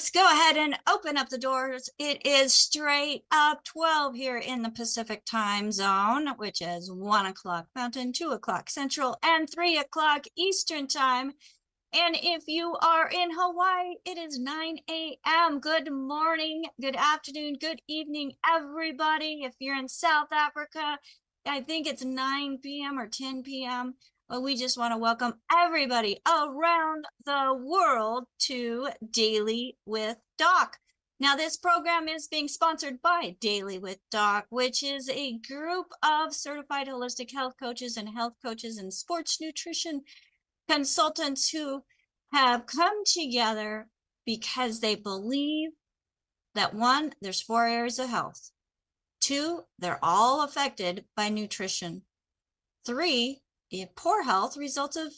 Let's go ahead and open up the doors. It is straight up 12 here in the Pacific time zone, which is 1 o'clock Mountain, 2 o'clock Central, and 3 o'clock Eastern time. And if you are in Hawaii, it is 9 a.m. Good morning, good afternoon, good evening, everybody. If you're in South Africa, I think it's 9 p.m. or 10 p.m. Well, we just want to welcome everybody around the world to Daily with Doc. Now, this program is being sponsored by Daily with Doc, which is a group of certified holistic health coaches and sports nutrition consultants who have come together because they believe that one, there's 4 areas of health. 2, they're all affected by nutrition. 3, poor health results of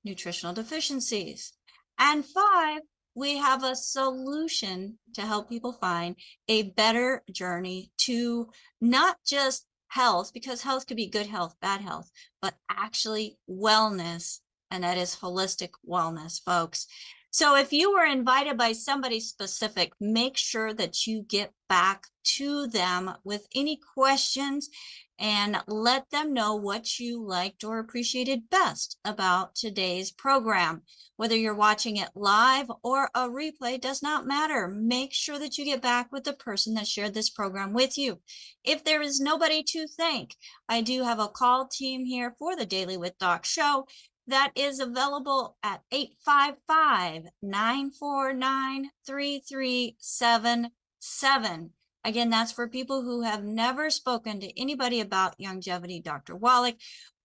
nutritional deficiencies. And 5, we have a solution to help people find a better journey to not just health, because health could be good health, bad health, but actually wellness, and that is holistic wellness, folks. So if you were invited by somebody specific, make sure that you get back to them with any questions and let them know what you liked or appreciated best about today's program. Whether you're watching it live or a replay does not matter. Make sure that you get back with the person that shared this program with you. If there is nobody to thank, I do have a call team here for the Daily with Doc show that is available at 855-949-3377. Again, that's for people who have never spoken to anybody about longevity, Dr. Wallach,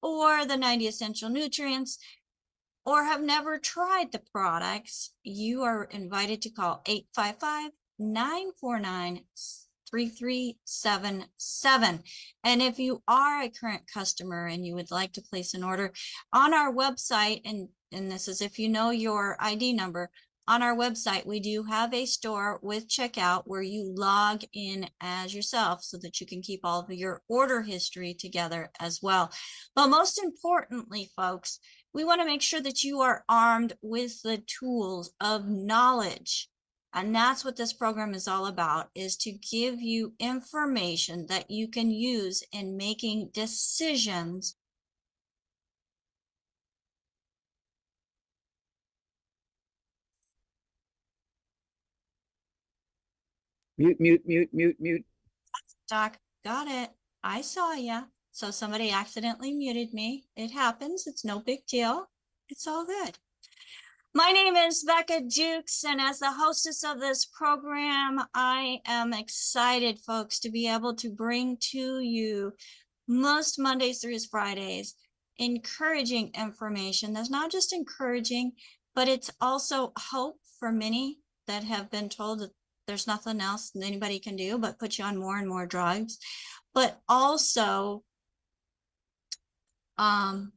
or the 90 essential nutrients, or have never tried the products. You are invited to call 855-949-3377. And if you are a current customer and you would like to place an order on our website, and this is if you know your ID number, on our website, we do have a store with checkout where you log in as yourself so that you can keep all of your order history together as well. But most importantly, folks, we want to make sure that you are armed with the tools of knowledge. And that's what this program is all about, is to give you information that you can use in making decisions. Mute. Doc, got it. I saw ya. So somebody accidentally muted me. It happens. It's no big deal. It's all good. My name is Becca Dukes, and as the hostess of this program, I am excited, folks, to be able to bring to you most Mondays through Fridays encouraging information that's not just encouraging, but it's also hope for many that have been told that there's nothing else that anybody can do but put you on more and more drugs. But also, yeah,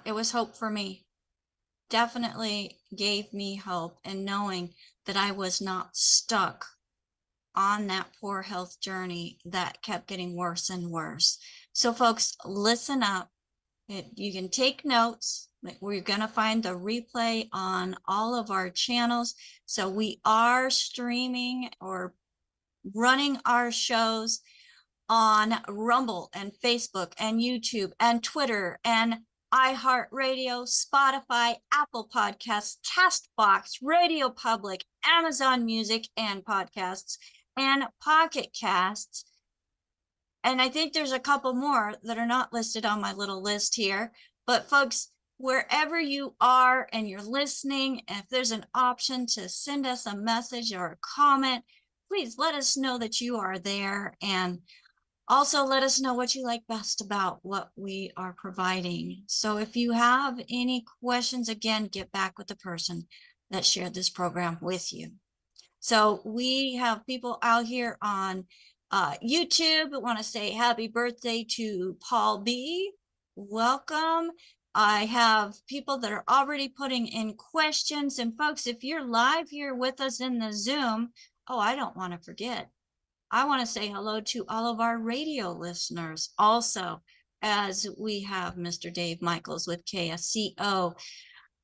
it was hope for me. Definitely gave me hope, and knowing that I was not stuck on that poor health journey that kept getting worse and worse. So folks, listen up. You can take notes. We're going to find the replay on all of our channels. So we are streaming or running our shows on Rumble and Facebook and YouTube and Twitter and iHeartRadio, Spotify, Apple Podcasts, Castbox, Radio Public, Amazon Music and Podcasts, and Pocket Casts. And I think there's a couple more that are not listed on my little list here. But folks, wherever you are and you're listening, if there's an option to send us a message or a comment, please let us know that you are there. And also let us know what you like best about what we are providing. So if you have any questions, again, get back with the person that shared this program with you. So we have people out here on YouTube who want to say happy birthday to Paul B. Welcome. I have people that are already putting in questions. And folks, if you're live here with us in the Zoom, oh, I don't want to forget. I want to say hello to all of our radio listeners also, as we have Mr. Dave Michaels with KSCO,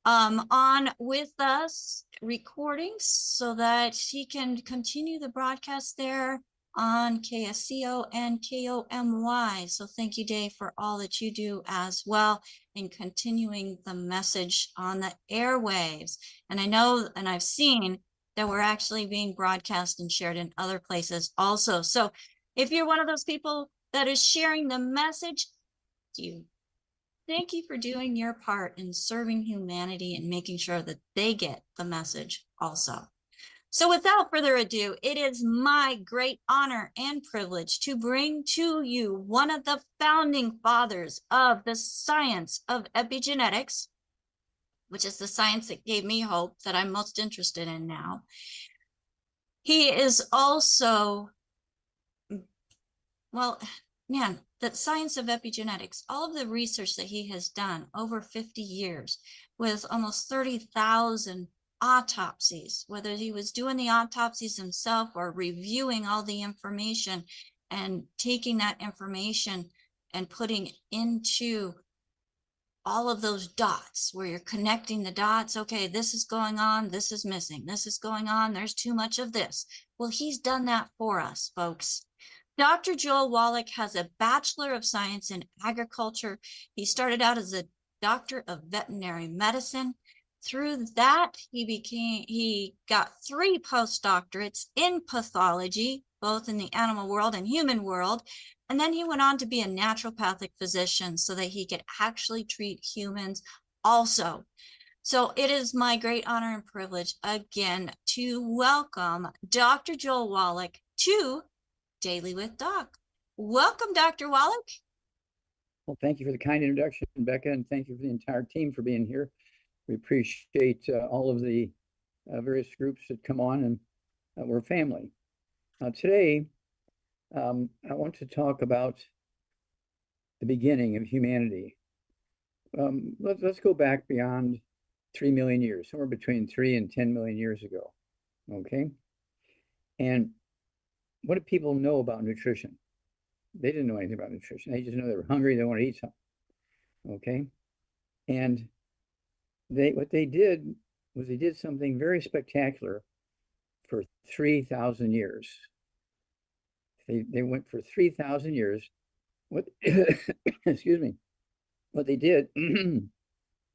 on with us recording so that he can continue the broadcast there on KSCO and KOMY. So thank you, Dave, for all that you do as well in continuing the message on the airwaves. And I know, and I've seen that we're actually being broadcast and shared in other places also. So if you're one of those people that is sharing the message, thank you for doing your part in serving humanity and making sure that they get the message also. So without further ado, it is my great honor and privilege to bring to you one of the founding fathers of the science of epigenetics, which is the science that gave me hope that I'm most interested in now. He is also, well, man, that science of epigenetics, all of the research that he has done over 50 years with almost 30,000 autopsies, whether he was doing the autopsies himself or reviewing all the information and taking that information and putting into all of those dots where you're connecting the dots. Okay, this is going on, this is missing, this is going on, there's too much of this. Well, he's done that for us, folks. Dr. Joel Wallach has a Bachelor of Science in Agriculture. He started out as a doctor of veterinary medicine. Through that, he got 3 postdoctorates in pathology, both in the animal world and human world. And then he went on to be a naturopathic physician so that he could actually treat humans also. So it is my great honor and privilege again to welcome Dr. Joel Wallach to Daily with Doc. Welcome, Dr. Wallach. Well, thank you for the kind introduction, Becca, and thank you for the entire team for being here. We appreciate all of the various groups that come on, and we're family. Today, I want to talk about the beginning of humanity. Let's go back beyond 3 million years, somewhere between 3 and 10 million years ago, okay? And what do people know about nutrition? They didn't know anything about nutrition. They just know they were hungry, they want to eat something, okay? And what they did was they did something very spectacular for 3,000 years. They went for 3,000 years. What, excuse me, what they did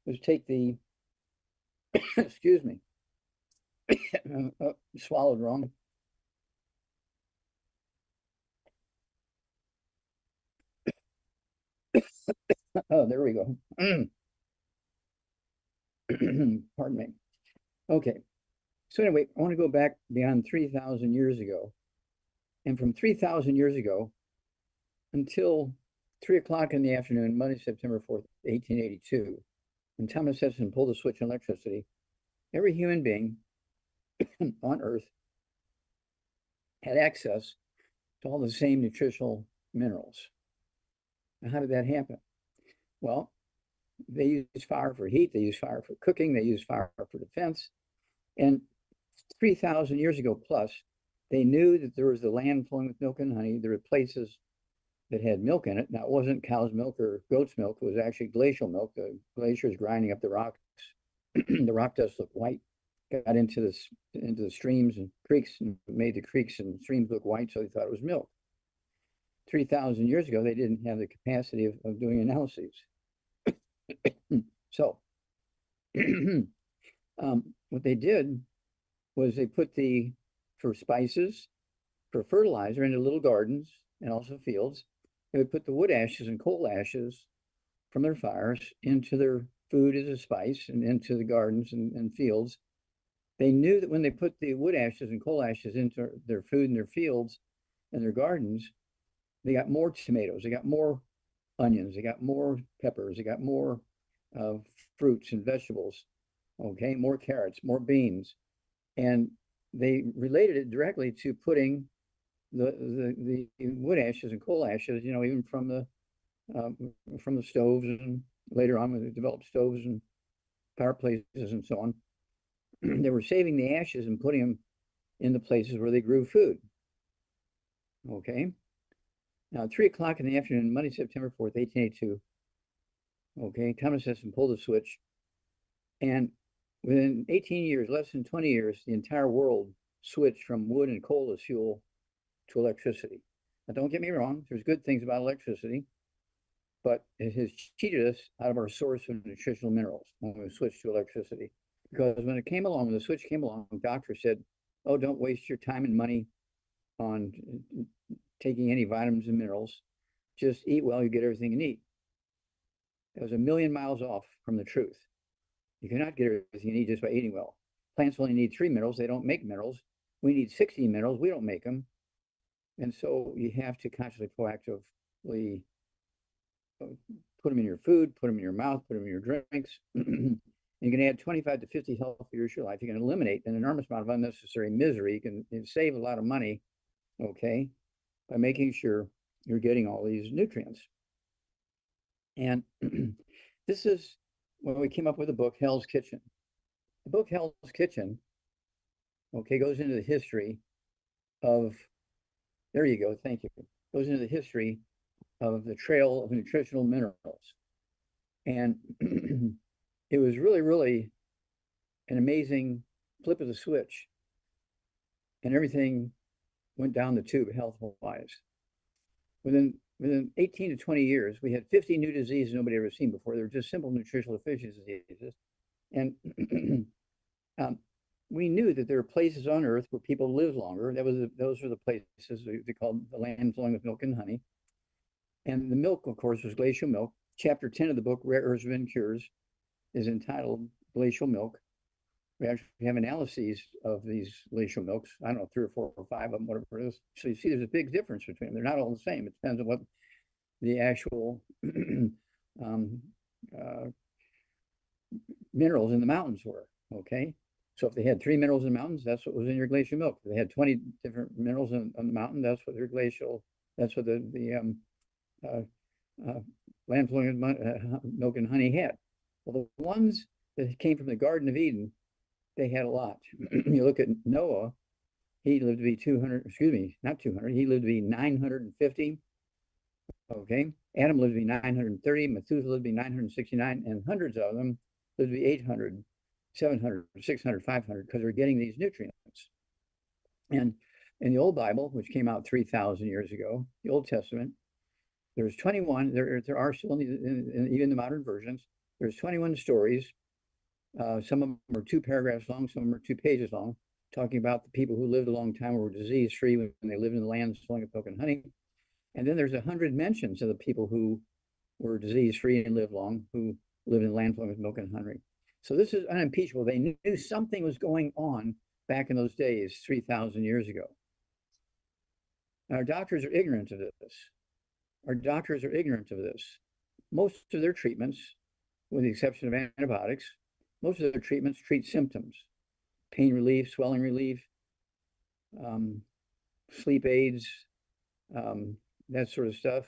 was take the, excuse me, swallowed wrong. Oh, there we go. Pardon me. Okay. So anyway, I want to go back beyond 3,000 years ago. And from 3,000 years ago until 3 o'clock in the afternoon, Monday, September 4th, 1882, when Thomas Edison pulled the switch on electricity, every human being on Earth had access to all the same nutritional minerals. Now, how did that happen? Well, they used fire for heat, they used fire for cooking, they used fire for defense. And 3,000 years ago plus, they knew that there was the land flowing with milk and honey. There were places that had milk in it. Now, it wasn't cow's milk or goat's milk. It was actually glacial milk. The glaciers grinding up the rocks. The rock dust looked white. Got into the streams and creeks and made the creeks and streams look white, so they thought it was milk. 3,000 years ago, they didn't have the capacity of doing analyses. So what they did was they put for spices, for fertilizer into little gardens and also fields. They would put the wood ashes and coal ashes from their fires into their food as a spice and into the gardens and fields. They knew that when they put the wood ashes and coal ashes into their food and their fields and their gardens, they got more tomatoes, they got more onions, they got more peppers, they got more fruits and vegetables, okay, more carrots, more beans. And they related it directly to putting the wood ashes and coal ashes, you know, even from the stoves, and later on when they developed stoves and fireplaces and so on. They were saving the ashes and putting them in the places where they grew food. Okay. Now, at 3 o'clock in the afternoon, Monday, September 4th, 1882, okay, Thomas Edison pulled the switch And within 18 years, less than 20 years, the entire world switched from wood and coal as fuel to electricity. Now, don't get me wrong, there's good things about electricity, but it has cheated us out of our source of nutritional minerals when we switched to electricity. Because when it came along, when the switch came along, the doctor said, oh, don't waste your time and money on taking any vitamins and minerals. Just eat well, you get everything you need. It was a million miles off from the truth. You cannot get everything you need just by eating well. Plants only need 3 minerals. They don't make minerals. We need 60 minerals. We don't make them. And so you have to consciously, proactively put them in your food, put them in your mouth, put them in your drinks. You can add 25 to 50 healthy years to your life. You can eliminate an enormous amount of unnecessary misery. You can save a lot of money, okay, by making sure you're getting all these nutrients. And this is when we came up with the book, Hell's Kitchen. The book Hell's Kitchen, okay, goes into the history of, there you go, thank you, goes into the history of the trail of nutritional minerals. And it was really, really an amazing flip of the switch. And everything went down the tube health-wise. Within 18 to 20 years, we had 50 new diseases nobody ever seen before. They were just simple nutritional deficiencies diseases. And we knew that there are places on Earth where people live longer. Those were the places they called the land flowing with milk and honey. And the milk, of course, was glacial milk. Chapter 10 of the book, Rare Earths and Cures, is entitled Glacial Milk. We actually have analyses of these glacial milks. I don't know, 3 or 4 or 5 of them, whatever it is. So you see there's a big difference between them. They're not all the same. It depends on what the actual minerals in the mountains were, okay? So if they had 3 minerals in the mountains, that's what was in your glacial milk. If they had 20 different minerals on the mountain, that's what their glacial, that's what the land flowing milk and honey had. Well, the ones that came from the Garden of Eden, they had a lot. You look at Noah, he lived to be 200, excuse me, not 200, he lived to be 950. Okay. Adam lived to be 930, Methuselah lived to be 969, and hundreds of them lived to be 800, 700, 600, 500, because they're getting these nutrients. And in the Old Bible, which came out 3,000 years ago, the Old Testament, there's 21, there are still, even the modern versions, there's 21 stories. Some of them are 2 paragraphs long, some of them are 2 pages long, talking about the people who lived a long time who were disease-free when they lived in the lands flowing with milk and honey. And then there's 100 mentions of the people who were disease-free and lived long, who lived in the land flowing with milk and honey. So this is unimpeachable. They knew something was going on back in those days, 3,000 years ago. Our doctors are ignorant of this. Our doctors are ignorant of this. Most of their treatments, with the exception of antibiotics, most of their treatments treat symptoms, pain relief, swelling relief, sleep aids, that sort of stuff,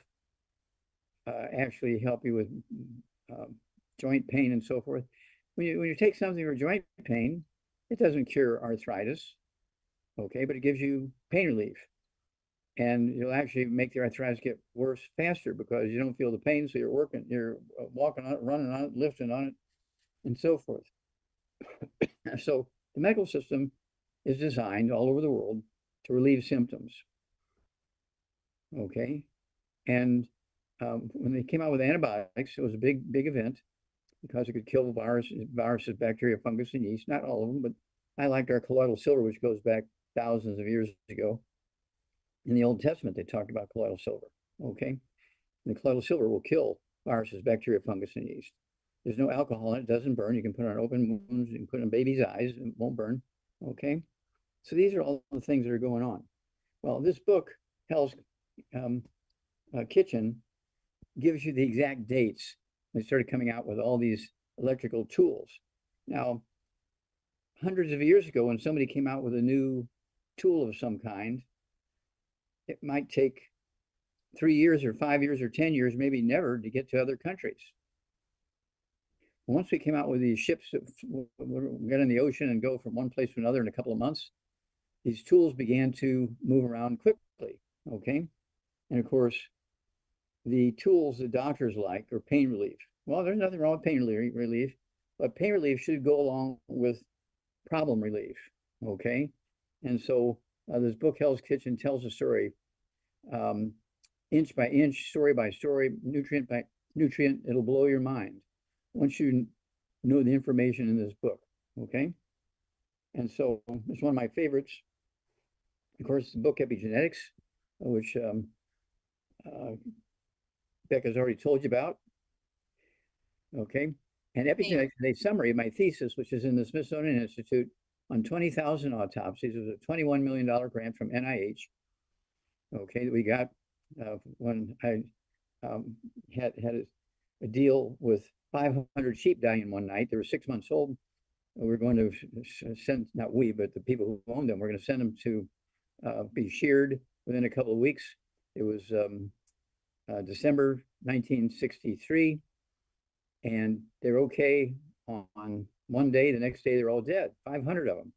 actually help you with joint pain and so forth. When you take something for joint pain, it doesn't cure arthritis, okay, but it gives you pain relief. And you'll actually make the arthritis get worse faster because you don't feel the pain, so you're walking on it, running on it, lifting on it, and so forth. So the medical system is designed all over the world to relieve symptoms, okay? And when they came out with antibiotics, it was a big event because it could kill viruses, bacteria, fungus, and yeast. Not all of them, but I liked our colloidal silver, which goes back thousands of years ago. In the Old Testament, they talked about colloidal silver, okay? And the colloidal silver will kill viruses, bacteria, fungus, and yeast. There's no alcohol in it, it doesn't burn. You can put it on open wounds, you can put it on baby's eyes, it won't burn, okay? So these are all the things that are going on. Well, this book, Hell's Kitchen, gives you the exact dates. They started coming out with all these electrical tools. Now, hundreds of years ago, when somebody came out with a new tool of some kind, it might take 3 years or 5 years or 10 years, maybe never, to get to other countries. Once we came out with these ships that get in the ocean and go from one place to another in a couple of months, these tools began to move around quickly, okay? And of course, the tools that doctors like are pain relief. Well, there's nothing wrong with pain relief. but pain relief should go along with problem relief, okay? And so this book, Hell's Kitchen, tells a story, inch by inch, story by story, nutrient by nutrient. It'll blow your mind once you know the information in this book, okay? And so it's one of my favorites. Of course, the book Epigenetics, which Becca's already told you about, okay? And epigenetics is a summary of my thesis, which is in the Smithsonian Institute on 20,000 autopsies. It was a $21 million grant from NIH, okay, that we got when I had a deal with 500 sheep dying in one night. They were 6 months old. We were going to send, not we, but the people who owned them, we're going to send them to be sheared within a couple of weeks. It was December 1963, and they're okay on one day. The next day, they're all dead, 500 of them.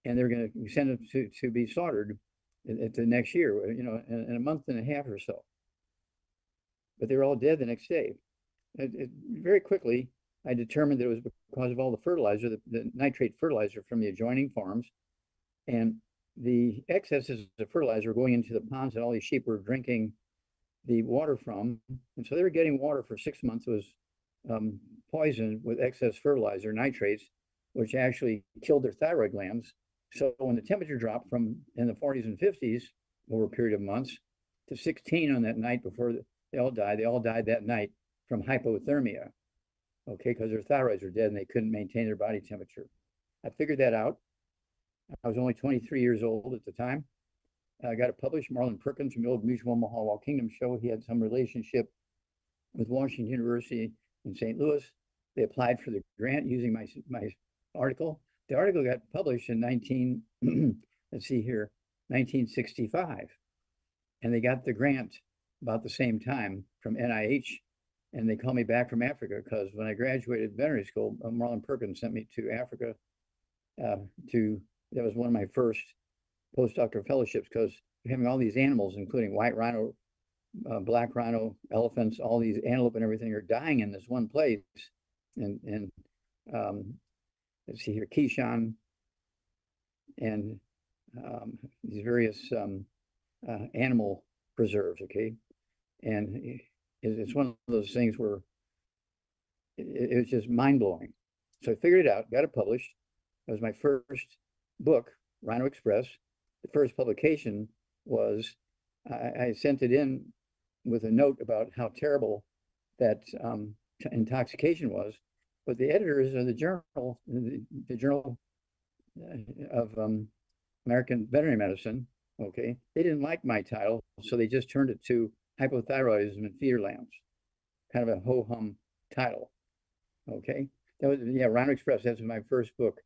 And they're going to send them to be slaughtered at the next year, you know, in a month and a half or so. But they were all dead the next day. Very quickly, I determined that it was because of all the fertilizer, the nitrate fertilizer from the adjoining farms, and the excesses of fertilizer going into the ponds that all these sheep were drinking the water from. And so they were getting water for 6 months. It was poisoned with excess fertilizer, nitrates, which actually killed their thyroid glands. So when the temperature dropped from in the 40s and 50s over a period of months to 16 on that night before they all died that night from hypothermia, okay, because their thyroids were dead and they couldn't maintain their body temperature. I figured that out. I was only 23 years old at the time. I got it published. Marlon Perkins from the old Mutual Omaha Wild Kingdom show. He had some relationship with Washington University in St. Louis. They applied for the grant using my article. The article got published in 1965. And they got the grant about the same time from NIH. And they called me back from Africa because when I graduated veterinary school, Marlon Perkins sent me to Africa that was one of my first postdoctoral fellowships, because having all these animals, including white rhino, black rhino, elephants, all these antelope and everything are dying in this one place. And let's see here, Keyshawn and these various animal preserves, okay? And it's one of those things where it was just mind-blowing. So I figured it out, got it published. It was my first book, Rhino Express. The first publication was, I sent it in with a note about how terrible that intoxication was. But the editors of the journal, the Journal of American Veterinary Medicine, okay, they didn't like my title, so they just turned it to Hypothyroidism in Feeder Lambs, kind of a ho-hum title, okay? That was, yeah, Rhino Express, that's my first book.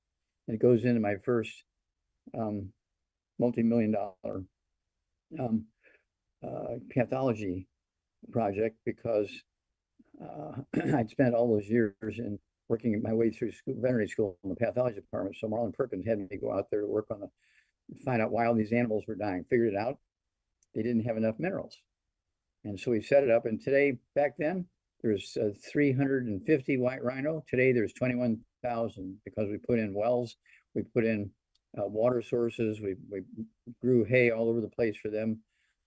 And it goes into my first multi-million-dollar pathology project, because I'd spent all those years in working my way through veterinary school in the pathology department. So Marlon Perkins had me go out there to work on find out why all these animals were dying. Figured it out. They didn't have enough minerals. And so we set it up. And today, back then, there's 350 white rhino. Today, there's 21,000 because we put in wells, we put in water sources, we grew hay all over the place for them.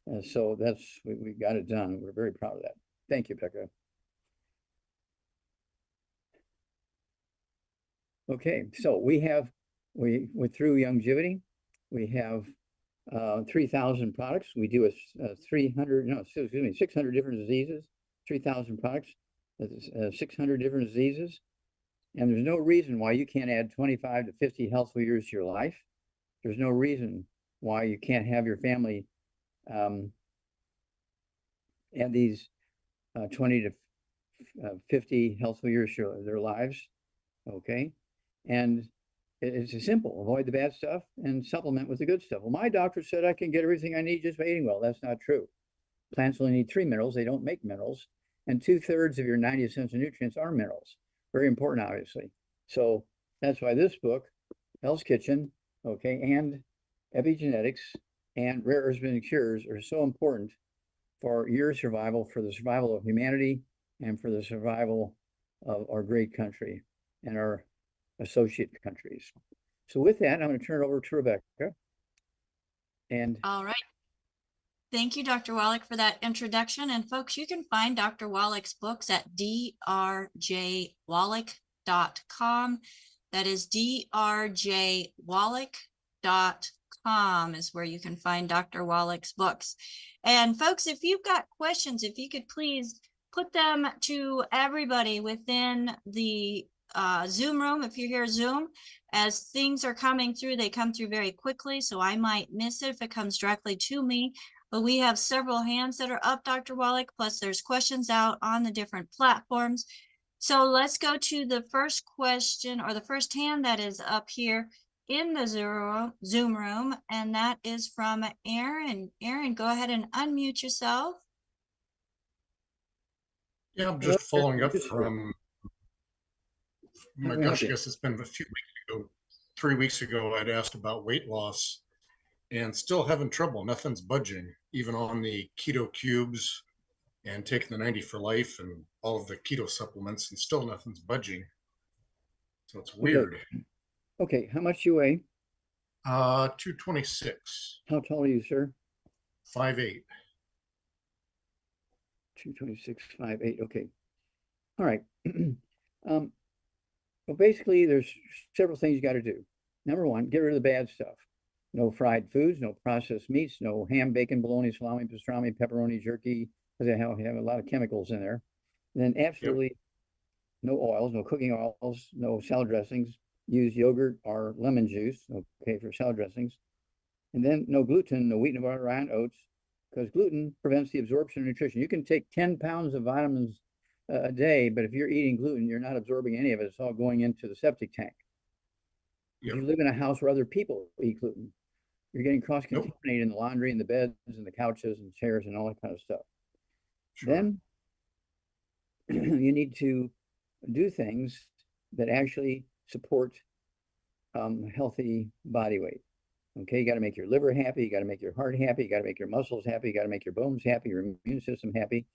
And so we got it done. We're very proud of that. Thank you, Becca. Okay, so we went through longevity. We have 3,000 products. We do 600 different diseases, 3,000 products, 600 different diseases. And there's no reason why you can't add 25 to 50 healthful years to your life. There's no reason why you can't have your family add these 20 to 50 healthful years to their lives, okay? And it's simple. Avoid the bad stuff and supplement with the good stuff. Well, my doctor said I can get everything I need just by eating well. That's not true. Plants only need 3 minerals. They don't make minerals. And 2/3 of your 90 essential nutrients are minerals. Very important, obviously. So that's why this book, Hell's Kitchen, okay, and epigenetics and rare herbs and cures are so important for your survival, for the survival of humanity, and for the survival of our great country and our associate countries. So with that, I'm going to turn it over to Rebecca. And All right. Thank you, Dr. Wallach, for that introduction. And folks, you can find Dr. Wallach's books at drjwallach.com. That is drjwallach.com is where you can find Dr. Wallach's books. And folks, if you've got questions, if you could please put them to everybody within the Zoom room. If you hear Zoom, as things are coming through, they come through very quickly. So I might miss it if it comes directly to me. But we have several hands that are up, Dr. Wallach, plus there's questions out on the different platforms. So let's go to the first question, or the first hand that is up here in the Zoom room, and that is from Aaron. Aaron, go ahead and unmute yourself. Yeah, I'm just following up from, my gosh, I guess it's been a few weeks ago, 3 weeks ago, I'd asked about weight loss and still having trouble. Nothing's budging, even on the keto cubes and taking the 90 for life and all of the keto supplements, and still nothing's budging. So it's weird. Okay, how much you weigh? 226. How tall are you, sir? 5'8". 226, 5'8". Okay. All right. Well, basically, there's several things you got to do. Number one, get rid of the bad stuff. No fried foods, no processed meats, no ham, bacon, bologna, salami, pastrami, pepperoni, jerky, because they have a lot of chemicals in there. And then absolutely no oils, no cooking oils, no salad dressings. Use yogurt or lemon juice, okay, for salad dressings. And then no gluten, no wheat, no butter, rye, and oats, because gluten prevents the absorption of nutrition. You can take 10 pounds of vitamins a day, but if you're eating gluten, you're not absorbing any of it. It's all going into the septic tank. If you live in a house where other people eat gluten, you're getting cross-contaminated in the laundry and the beds and the couches and chairs and all that kind of stuff. Sure. Then you need to do things that actually support healthy body weight. Okay, you got to make your liver happy, you got to make your heart happy, you got to make your muscles happy, you got to make your bones happy, your immune system happy.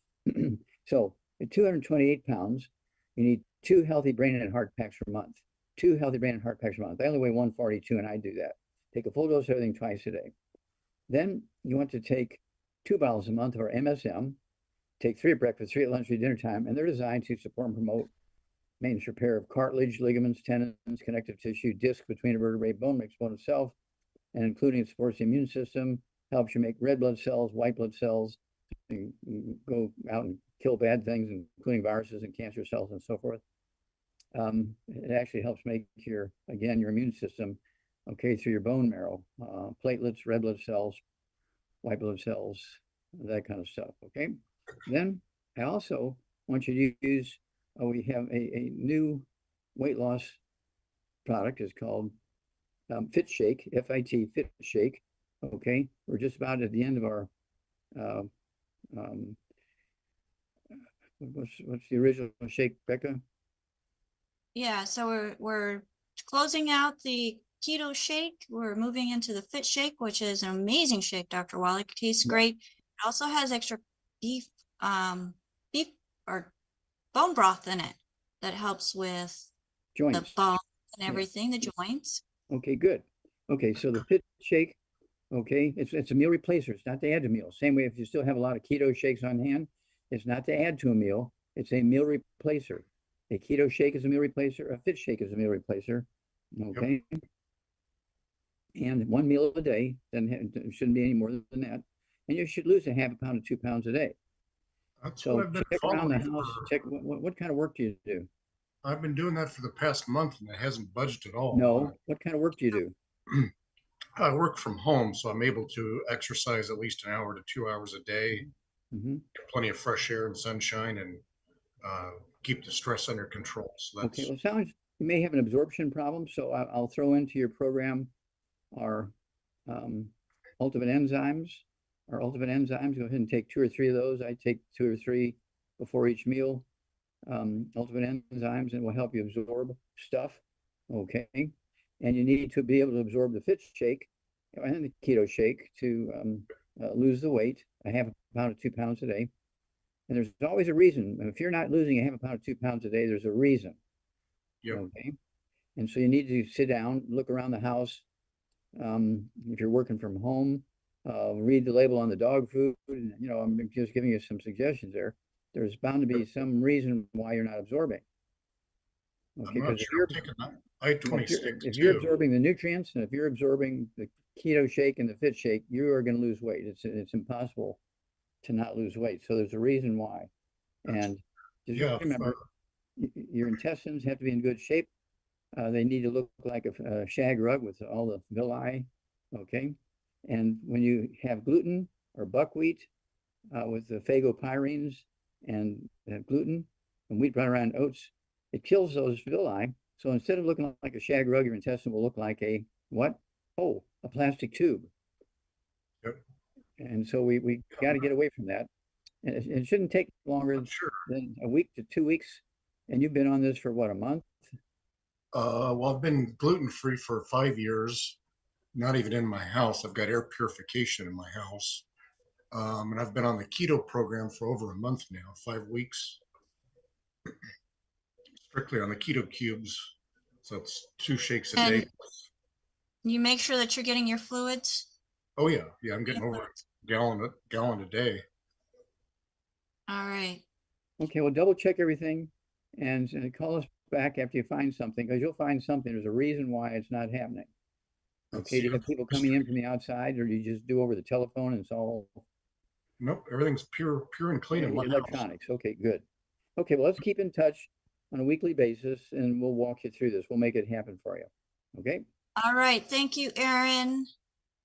So at 228 pounds, you need 2 healthy brain and heart packs per month. 2 healthy brain and heart packs per month. I only weigh 142 and I do that. Take a full dose of everything twice a day. Then you want to take 2 bottles a month of our MSM, take 3 at breakfast, 3 at lunch, 3 at dinner time, and they're designed to support and promote maintenance repair of cartilage, ligaments, tendons, connective tissue, disc between a vertebrae, bone mix, bone itself, and including supports the immune system, helps you make red blood cells, white blood cells, and go out and kill bad things, including viruses and cancer cells and so forth. It actually helps make your immune system okay through your bone marrow, platelets, red blood cells, white blood cells, that kind of stuff. Okay. Then I also want you to use, we have a new weight loss product. It's called Fit Shake, F-I-T, Fit Shake. Okay. We're just about at the end of our, what's the original shake, Becca? Yeah, so we're closing out the keto shake. We're moving into the Fit Shake, which is an amazing shake, Dr. Wallach. It tastes great. It also has extra beef or bone broth in it that helps with joints, the bone and everything, the joints. Okay, good. Okay, so the Fit Shake, okay, it's a meal replacer. It's not to add to meals. Same way if you still have a lot of keto shakes on hand, it's not to add to a meal. It's a meal replacer. A keto shake is a meal replacer. A Fit Shake is a meal replacer. Okay. And 1 meal a day, then it shouldn't be any more than that. And you should lose a half a pound to 2 pounds a day. That's so what I've been check around the following house. Check what kind of work do you do? I've been doing that for the past month and it hasn't budged at all. No. What kind of work do you do? I work from home, so I'm able to exercise at least 1 hour to 2 hours a day. Get plenty of fresh air and sunshine, and keep the stress under control. So that's okay. Well, it sounds you may have an absorption problem, so I'll throw into your program our ultimate enzymes. Our ultimate enzymes. Go ahead and take 2 or 3 of those. I take 2 or 3 before each meal. Ultimate enzymes, and will help you absorb stuff. Okay, and you need to be able to absorb the Fit Shake and the keto shake to lose the weight, a half a pound to 2 pounds a day. And there's always a reason. If you're not losing a half a pound, 2 pounds a day, there's a reason. Yep. Okay. And so you need to sit down, look around the house. If you're working from home, read the label on the dog food. And, you know, I'm just giving you some suggestions there. There's bound to be some reason why you're not absorbing. Okay, I'm not because sure. I'm taking that I-26 if you're too. absorbing the nutrients and if you're absorbing the keto shake and the fit shake, you are going to lose weight. It's impossible to not lose weight. So there's a reason why. And just Yeah. remember, your intestines have to be in good shape. They need to look like a shag rug with all the villi. Okay. And when you have gluten or buckwheat with the phagopyrines and gluten and wheat bran and oats, it kills those villi. So instead of looking like a shag rug, your intestine will look like a what? Oh, a plastic tube. Yep. And so we got to get away from that. And it shouldn't take longer than a week to 2 weeks. And you've been on this for what, a month? Well, I've been gluten-free for 5 years, not even in my house. I've got air purification in my house. And I've been on the keto program for over a month now, 5 weeks, strictly on the keto cubes. So it's 2 shakes a day. And you make sure that you're getting your fluids. Oh yeah. Yeah. I'm getting over a gallon a day. All right. Okay, well, double check everything and call us back after you find something, because you'll find something. There's a reason why it's not happening. Okay, do you have people coming in from the outside, or do you just do over the telephone and it's all? Nope, everything's pure and clean in my electronics. Okay, good. Okay, well, let's keep in touch on a weekly basis and we'll walk you through this. We'll make it happen for you. Okay. All right. Thank you, Aaron.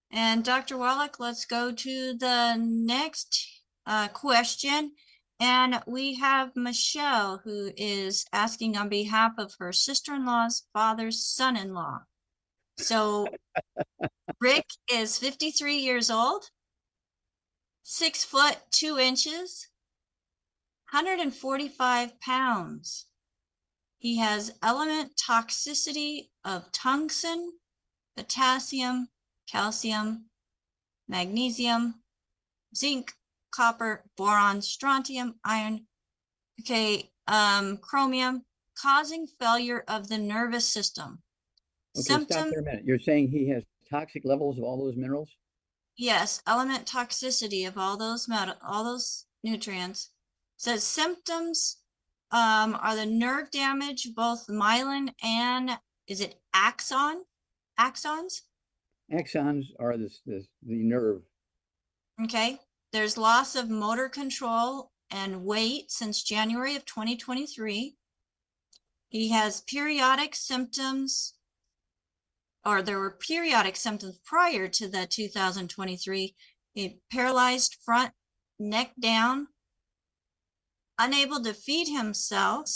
And Dr. Wallach, let's go to the next question. And we have Michelle, who is asking on behalf of her sister-in-law's father's son-in-law. So Rick is 53 years old, 6 foot 2 inches, 145 pounds. He has element toxicity of tungsten, potassium, calcium, magnesium, zinc, copper, boron, strontium, iron, chromium, causing failure of the nervous system. Okay, stop there a minute. You're saying he has toxic levels of all those minerals? Yes, element toxicity of all those nutrients. Says symptoms are the nerve damage, both myelin and is it axons? Axons are the nerve. Okay. There's loss of motor control and weight since January of 2023. He has periodic symptoms, or there were periodic symptoms prior to the 2023. A paralyzed front, neck down, unable to feed himself,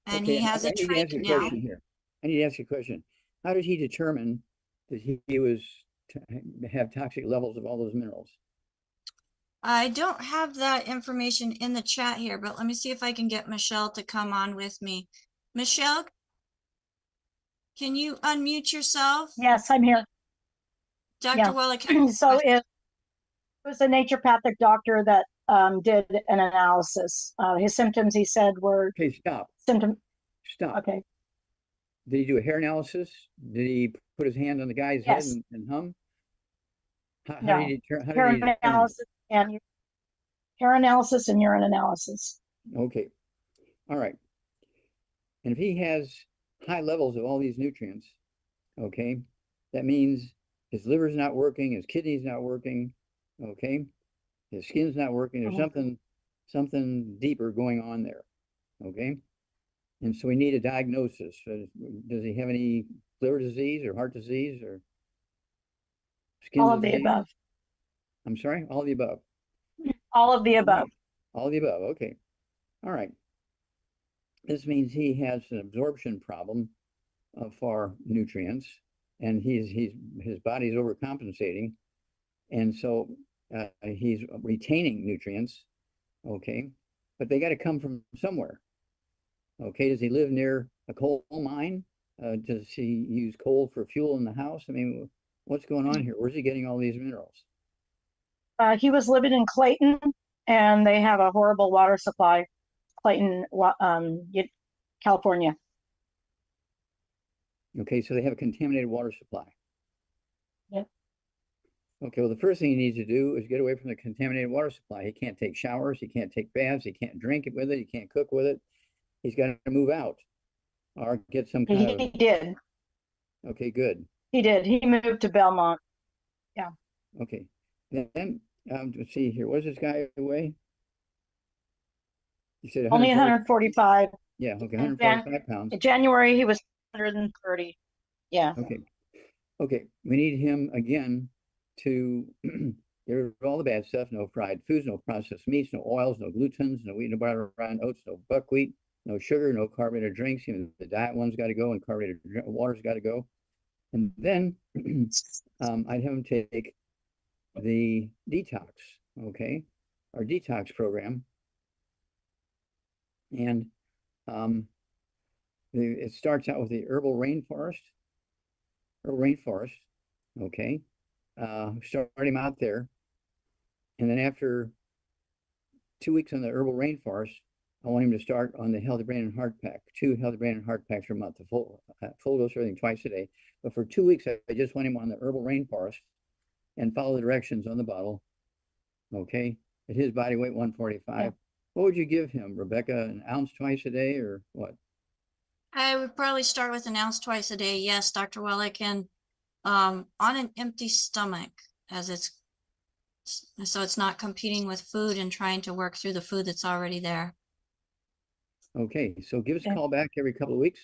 and Okay, he has a trach now. I need to ask you a question. How did he determine that he was have toxic levels of all those minerals? I don't have that information in the chat here, but let me see if I can get Michelle to come on with me. Michelle, can you unmute yourself? Yes, I'm here. Dr. Wallach. So it was a naturopathic doctor that did an analysis. His symptoms, he said, were Okay, stop. Stop. Okay. Did he do a hair analysis? Did he put his hand on the guy's head and hum? How did he determine? Hair analysis and urine analysis. Okay. All right. And if he has high levels of all these nutrients, okay, that means his liver's not working, his kidney's not working, okay, his skin's not working. There's something deeper going on there, okay? And so we need a diagnosis. Does he have any liver disease or heart disease or skin all disease? Of the above. I'm sorry, all of the above. All of the above. All of the above. Okay. All right. This means he has an absorption problem for nutrients, and his body's overcompensating, and so he's retaining nutrients. Okay, but they got to come from somewhere. Okay, does he live near a coal mine? Does he use coal for fuel in the house? I mean, what's going on here? Where's he getting all these minerals? He was living in Clayton, and they have a horrible water supply, Clayton, California. Okay, so they have a contaminated water supply. Yep. Okay, well, the first thing he needs to do is get away from the contaminated water supply. He can't take showers, he can't take baths, he can't drink it with it, he can't cook with it. He's got to move out or get some kind of. He did. Okay, good. He did. He moved to Belmont. Yeah. Okay, then let's see here. What does this guy weigh? You said Only 140. 145. Yeah, okay, And 145 pounds. In January, he was 130. Yeah. Okay, okay. We need him again to get rid of all the bad stuff. No fried foods, no processed meats, no oils, no glutens, no wheat, no butter, refined oats, no buckwheat, no sugar, no carbonated drinks. Even the diet one's got to go, and carbonated water's got to go. And then I'd have him take the detox, okay, our detox program. And it starts out with the herbal rainforest, okay. Start him out there. And then after 2 weeks on the herbal rainforest, I want him to start on the Healthy Brain and Heart Pack, 2 Healthy Brain and Heart Packs per month, the full dose, everything twice a day. But for 2 weeks, I just want him on the herbal rainforest and follow the directions on the bottle. Okay, at his body weight, 145. Yeah. What would you give him, Rebecca? An ounce twice a day, or what? I would probably start with an ounce twice a day. Yes, Dr. Wallach, and on an empty stomach, so it's not competing with food and trying to work through the food that's already there. Okay, so give us a call back every couple of weeks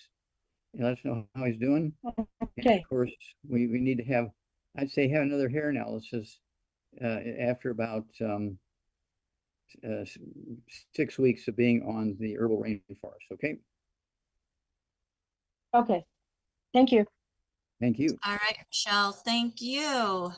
and let us know how he's doing. Okay. And of course, we need to have, I'd say, have another hair analysis after about 6 weeks of being on the herbal rainforest. Okay. Okay. Thank you. Thank you. All right, Michelle. Thank you.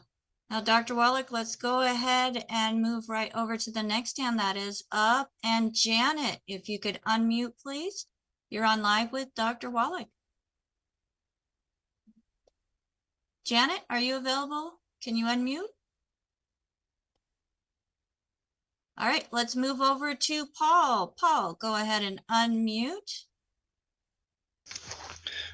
Now, Dr. Wallach, let's go ahead and move right over to the next hand that is up. And Janet, if you could unmute, please. You're on live with Dr. Wallach. Janet, are you available? Can you unmute? All right, let's move over to Paul. Paul, go ahead and unmute.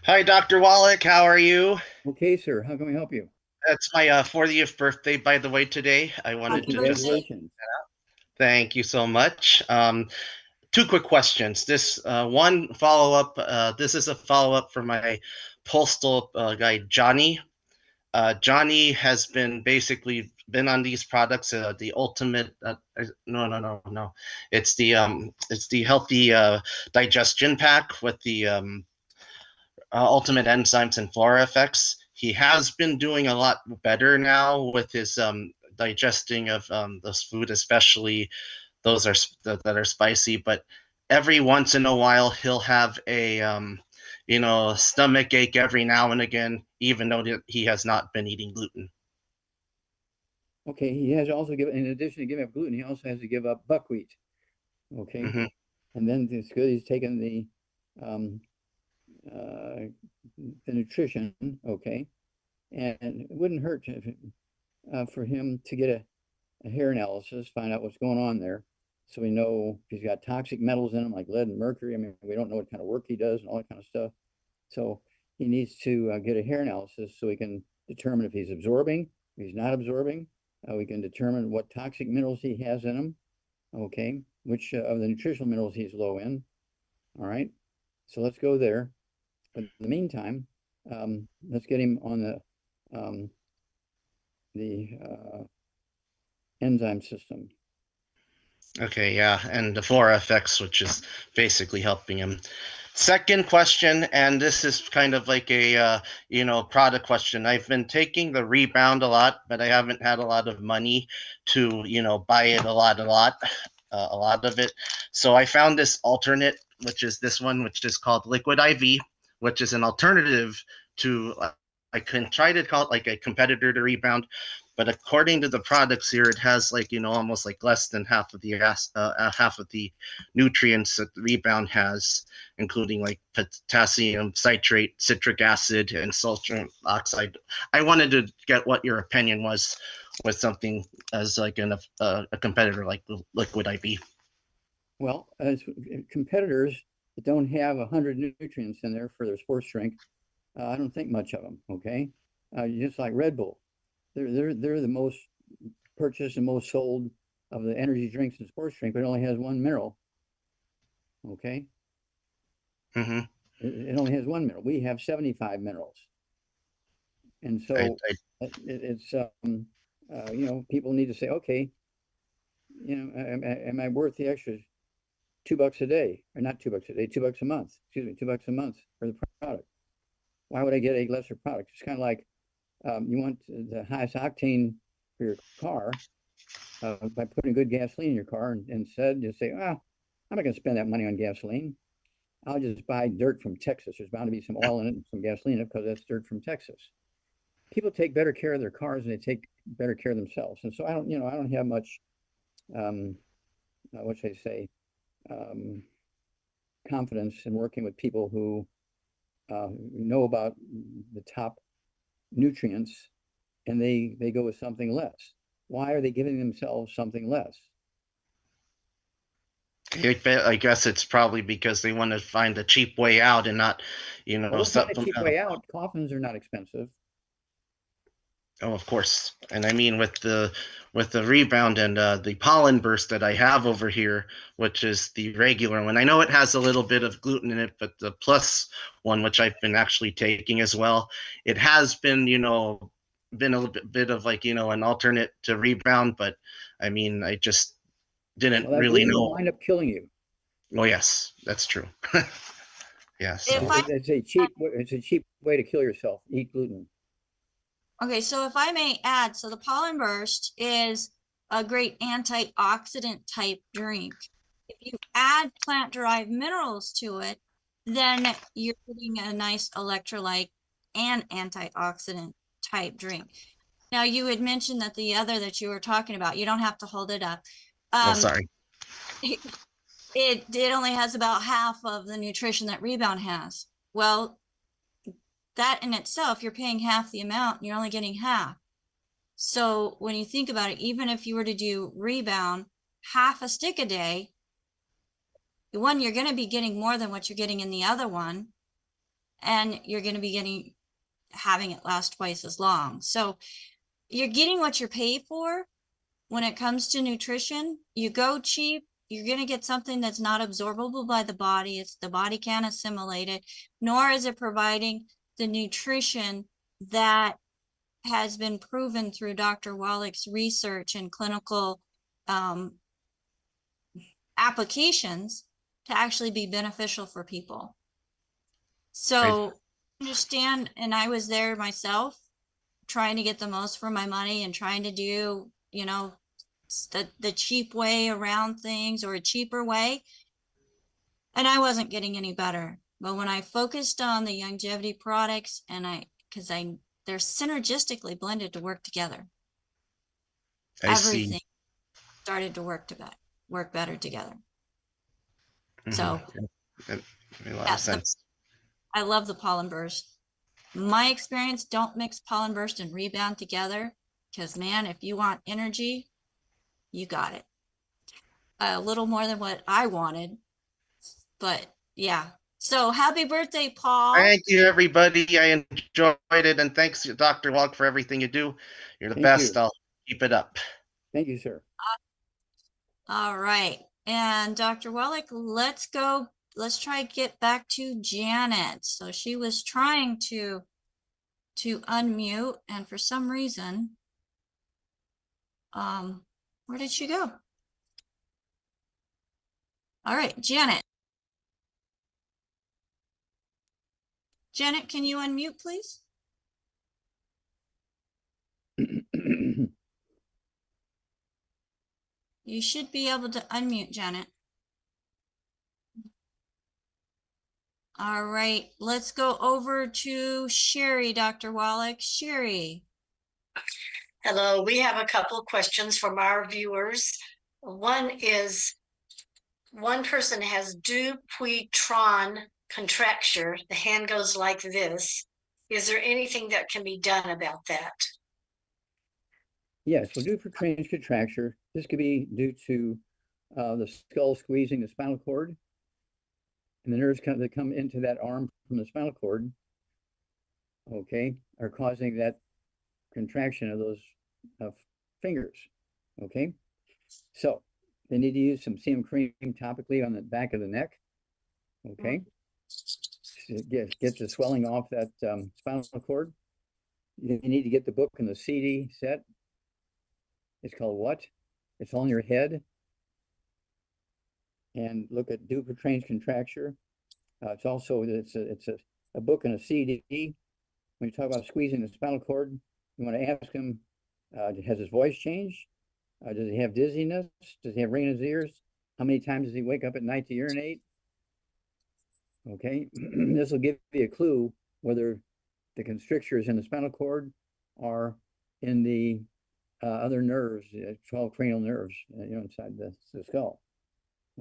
Hi, Dr. Wallach. How are you? Okay, sir. How can we help you? It's my 40th birthday, by the way, today. I wanted to just thank you so much. 2 quick questions. This one follow-up. This is a follow-up for my postal guy, Johnny. Johnny has basically been on these products. The ultimate. No. It's the healthy digestion pack with the ultimate enzymes and flora effects. He has been doing a lot better now with his digesting of this food, especially those that are spicy. But every once in a while, he'll have a stomach ache every now and again, even though he has not been eating gluten. Okay, he has also given, in addition to giving up gluten, he also has to give up buckwheat. Okay, and then it's good he's taken the nutrition. Okay, and it wouldn't hurt for him to get a hair analysis, find out what's going on there, so we know if he's got toxic metals in him like lead and mercury. I mean, we don't know what kind of work he does and all that kind of stuff. So he needs to get a hair analysis so we can determine if he's absorbing, if he's not absorbing. We can determine what toxic minerals he has in him. Okay, which of the nutritional minerals he's low in. All right, so let's go there. But in the meantime, let's get him on the enzyme system. Okay, yeah, and the flora effects, which is basically helping him. Second question, and this is kind of like a product question. I've been taking the Rebound a lot, but I haven't had a lot of money to buy it a lot of it. So I found this alternate, which is this one, which is called Liquid IV, which is an alternative to, I can try to call it like a competitor to Rebound, but according to the products here, it has almost like less than half of the nutrients that the Rebound has, including like potassium citrate, citric acid, and sulfur oxide. I wanted to get what your opinion was with something as like a competitor like Liquid IV? Well, as competitors that don't have 100 nutrients in there for their sports drink, I don't think much of them. Okay, just like Red Bull, they're the most purchased and most sold of the energy drinks and sports drink, but it only has one mineral. Okay. Mm-hmm. It only has one mineral. We have 75 minerals. And so it's, you know, people need to say, okay, you know, am I worth the extra $2 a day, or not $2 a day, $2 a month, excuse me, $2 a month for the product? Why would I get a lesser product? It's kind of like you want the highest octane for your car by putting good gasoline in your car, and instead you say, ah, I'm not going to spend that money on gasoline. I'll just buy dirt from Texas. There's bound to be some oil in it and some gasoline in it because that's dirt from Texas. People take better care of their cars and they take better care of themselves. And so I don't, you know, I don't have much, what should I say, confidence in working with people who know about the top nutrients and they go with something less. Why are they giving themselves something less? I guess it's probably because they want to find a cheap way out and not, you know, Well, find a cheap way out. Coffins are not expensive. Oh, of course. And I mean with the Rebound and the pollen burst that I have over here, which is the regular one. I know it has a little bit of gluten in it, but the plus one, which I've been actually taking as well, it has been, you know, been a little bit of like, you know, an alternate to Rebound, but I mean, I just didn't really know. Will wind up killing you. Oh yes, that's true. Yes. If I It's a cheap way to kill yourself. Eat gluten. Okay, so if I may add, so the pollen burst is a great antioxidant type drink. If you add plant-derived minerals to it, then you're getting a nice electrolyte and antioxidant type drink. Now, you had mentioned that the other that you were talking about, you don't have to hold it up. Oh, sorry. It only has about half of the nutrition that Rebound has. Well, that in itself, you're paying half the amount, you're only getting half. So when you think about it, even if you were to do Rebound, half a stick a day, one, you're going to be getting more than what you're getting in the other one. And you're going to be having it last twice as long. So you're getting what you're paid for when it comes to nutrition. You go cheap, you're going to get something that's not absorbable by the body. The body can't assimilate it, nor is it providing the nutrition that has been proven through Dr. Wallach's research and clinical applications to actually be beneficial for people. So I understand, and I was there myself trying to get the most for my money and trying to do, you know, the cheap way around things, or a cheaper way. And I wasn't getting any better. But when I focused on the longevity products, and they're synergistically blended to work together. Everything started to work better together. So that made a lot of sense. I love the pollen burst. My experience, don't mix pollen burst and Rebound together, because man, if you want energy, you got it. A little more than what I wanted, but yeah. So happy birthday, Paul. Thank you, everybody. I enjoyed it. And thanks, Dr. Wallach, for everything you do. You're the best. I'll keep it up. Thank you, sir. All right. And Dr. Wallach, let's go. Let's try to get back to Janet. So she was trying to unmute, and for some reason, where did she go? All right, Janet. Janet, can you unmute, please? You should be able to unmute, Janet. All right, let's go over to Sherry, Dr. Wallach. Sherry. Hello, we have a couple of questions from our viewers. One is, one person has Dupuytren contracture. The hand goes like this. Is there anything that can be done about that? Yes, well, Dupuytren's contracture. This could be due to the skull squeezing the spinal cord, and the nerves that come into that arm from the spinal cord, okay, are causing that contraction of those fingers, okay? So they need to use some CM cream topically on the back of the neck, okay? Get the swelling off that spinal cord. You need to get the book and the CD set. It's called What? It's on your head. And look at Dupuytren's contracture. It's also it's a book and a CD. When you talk about squeezing the spinal cord, you want to ask him, has his voice changed? Does he have dizziness? Does he have ring in his ears? How many times does he wake up at night to urinate? Okay, this will give you a clue whether the constrictures in the spinal cord are in the other nerves, 12 cranial nerves, inside the skull.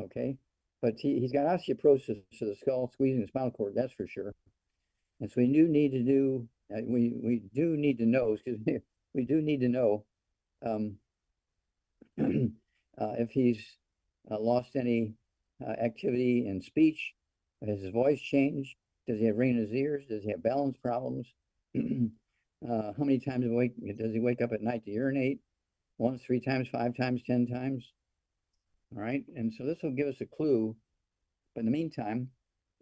Okay, but he's got osteoporosis to the skull, squeezing the spinal cord, that's for sure. And so we do need to do, we do need to know, excuse me, we do need to know if he's lost any activity in speech. Has his voice changed? Does he have ring in his ears? Does he have balance problems? How many times does he wake up at night to urinate? Once, 3 times, 5 times, 10 times? All right, and so this will give us a clue. But in the meantime,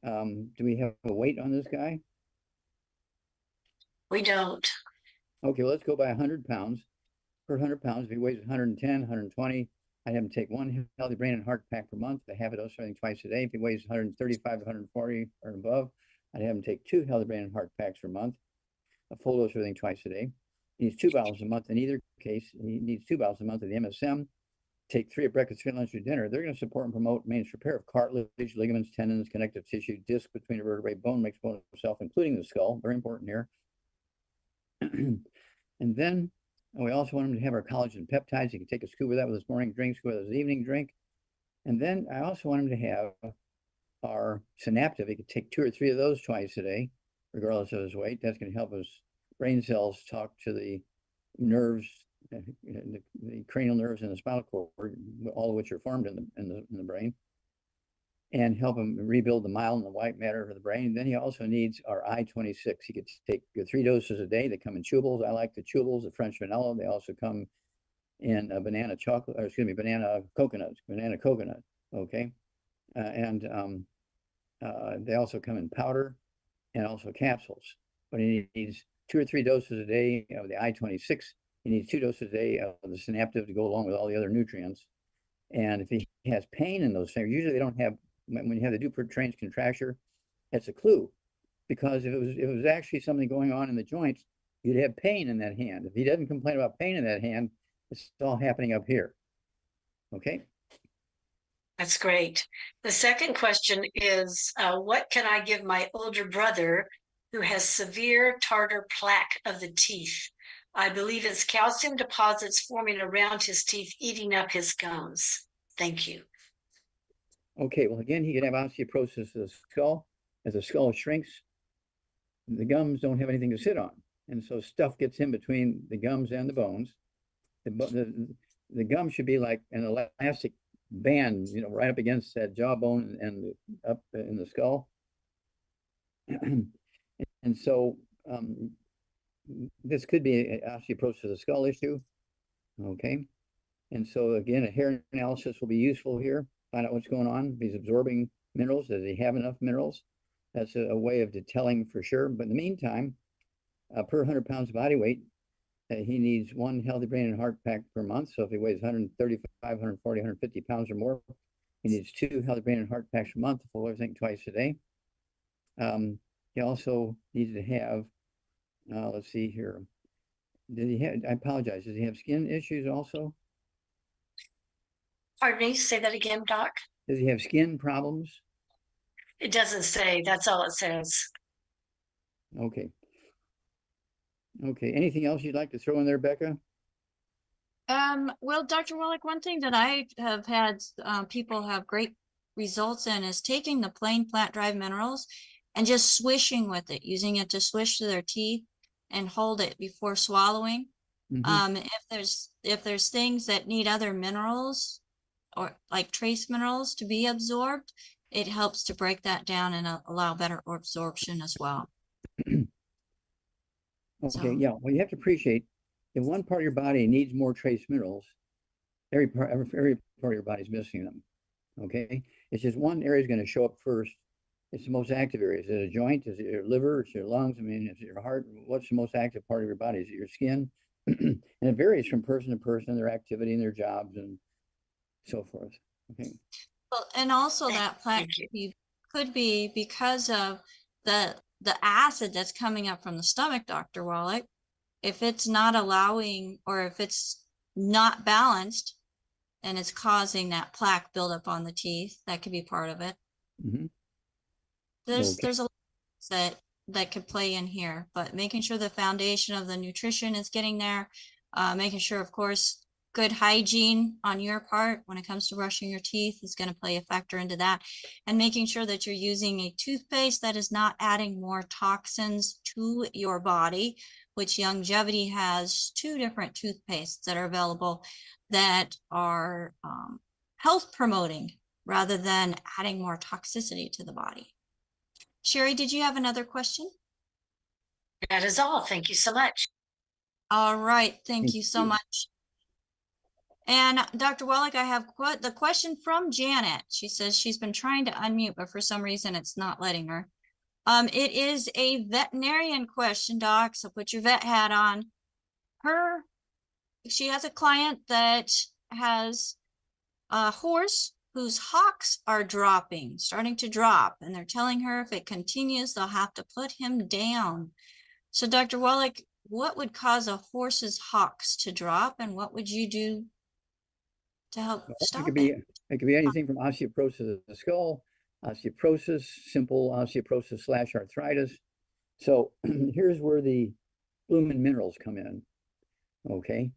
do we have a weight on this guy? We don't. Okay, well, let's go by 100 pounds. Per 100 pounds, if he weighs 110, 120, I'd have him take 1 healthy brain and heart pack per month. I have a dose of everything twice a day. If he weighs 135 to 140 or above, I'd have him take 2 healthy brain and heart packs per month. A full dose of everything twice a day. He needs 2 bottles a month in either case. He needs 2 bottles a month of the MSM. Take 3 at breakfast, 3 at lunch, or dinner. They're going to support and promote maintenance repair of cartilage, ligaments, tendons, connective tissue, disc between the vertebrae, bone makes bone itself, including the skull. Very important here. And then we also want him to have our collagen peptides. He can take a scoop of that with his morning drink, scoop with his evening drink. And then I also want him to have our synaptive. He could take 2 or 3 of those twice a day, regardless of his weight. That's going to help his brain cells talk to the nerves, the cranial nerves and the spinal cord, all of which are formed in the brain, and help him rebuild the mild and the white matter of the brain. Then he also needs our I-26. He could take 3 doses a day. They come in chewables. I like the chewables, the French vanilla. They also come in a banana chocolate, or excuse me, banana coconut, okay? They also come in powder and also capsules. But he needs 2 or 3 doses a day of the I-26. He needs 2 doses a day of the synaptive to go along with all the other nutrients. And if he has pain in those fingers, usually they don't have, when you have the Dupuytren's contracture, that's a clue. Because if it was actually something going on in the joints, you'd have pain in that hand. If he doesn't complain about pain in that hand, it's all happening up here. Okay? That's great. The second question is, what can I give my older brother who has severe tartar plaque of the teeth? I believe it's calcium deposits forming around his teeth, eating up his gums. Thank you. Okay, well, again, he could have osteoporosis of the skull. As the skull shrinks, the gums don't have anything to sit on. And so stuff gets in between the gums and the bones. The gum should be like an elastic band, right up against that jawbone and up in the skull. And so this could be an osteoporosis of the skull issue. Okay. And so again, a hair analysis will be useful here. Find out what's going on. If he's absorbing minerals, does he have enough minerals? That's a way of telling for sure. But in the meantime, per 100 pounds of body weight, he needs 1 healthy brain and heart pack per month. So if he weighs 135, 140, 150 pounds or more, he needs 2 healthy brain and heart packs per month, full everything twice a day. He also needs to have, let's see here. I apologize, does he have skin issues also? Pardon me, say that again, Doc. Does he have skin problems? It doesn't say, that's all it says. Okay. Okay, anything else you'd like to throw in there, Becca? Well, Dr. Wallach, one thing that I have had people have great results in is taking the plain plant derived minerals and just swishing with it, using it to swish through their teeth and hold it before swallowing. Mhm. If there's things that need other minerals or like trace minerals to be absorbed, it helps to break that down and allow better absorption as well. Okay, So, yeah, well, you have to appreciate if one part of your body needs more trace minerals, every part of your body is missing them. Okay, it's just one area is going to show up first. It's the most active area. Is it a joint? Is it your liver? Is it your lungs? I mean, is it your heart? What's the most active part of your body? Is it your skin? And it varies from person to person, their activity and their jobs and so forth. Okay. well, and also that plaque Thank you. could be because of the acid that's coming up from the stomach, Dr. Wallach. If it's not allowing, or if it's not balanced and it's causing that plaque buildup on the teeth, that could be part of it. Hmm. There's Okay. a lot that could play in here, but making sure the foundation of the nutrition is getting there, making sure, of course, good hygiene on your part when it comes to brushing your teeth is going to play a factor into that, and making sure that you're using a toothpaste that is not adding more toxins to your body, which Longevity has 2 different toothpastes that are available that are health promoting rather than adding more toxicity to the body. Sherry, did you have another question? That is all. Thank you so much. All right, thank Thank you so you. much. And Dr. Wallach, I have the question from Janet. She says she's been trying to unmute, but for some reason it's not letting her. It is a veterinarian question, Doc, so put your vet hat on. She has a client that has a horse whose hocks are starting to drop, and they're telling her if it continues, they'll have to put him down. So, Dr. Wallach, what would cause a horse's hocks to drop, and what would you do to help It stop could it? be anything from osteoporosis of the skull, osteoporosis, simple osteoporosis / arthritis. So here's where the blooming minerals come in. Okay,